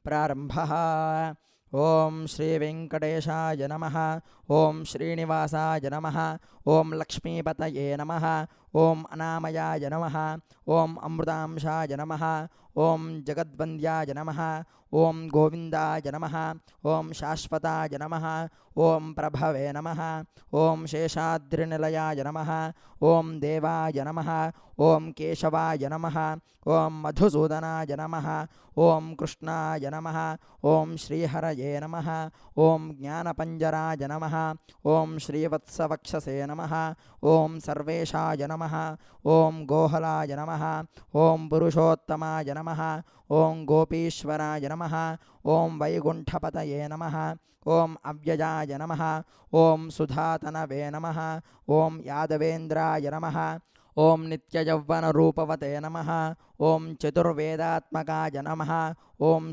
प्रारंभः। ओम श्री वेंकटेशाय नमः। ओम श्रीनिवासाय नमः। ओम लक्ष्मीपतये नमः। ओम अनामयाय नमः। ओम अमृतांशाय नमः। ओम जगद्वन्द्याय नमः। ओम गोविंदाय नमः। ओम शाश्वताय नमः। ओम प्रभवे नमः। ओम शेषाद्रिनिलयाय नमः। ओम देवाय नमः। ओम केशवाय नमः। ओम मधुसूदनाय नमः। ओम कृष्णाय नमः। ओम श्रीहरये नमः। ओम ज्ञानपंजराय नमः। ओम श्रीवत्सवक्षसे नमः। ओम सर्वेशाय नमः। ओम गोहलाय नमः। ओम पुरुषोत्तमाय नमः। ओम गोपीश्वराय नमः। ओम वैकुंठपतये नमः। ओम अव्ययाय नमः। ओम सुधातनवे नमः। ओम यादवेन्द्राय नमः। ओम नित्ययौवनरूपवते नमः। ओम चतुर्वेदात्मकाय नमः। ओम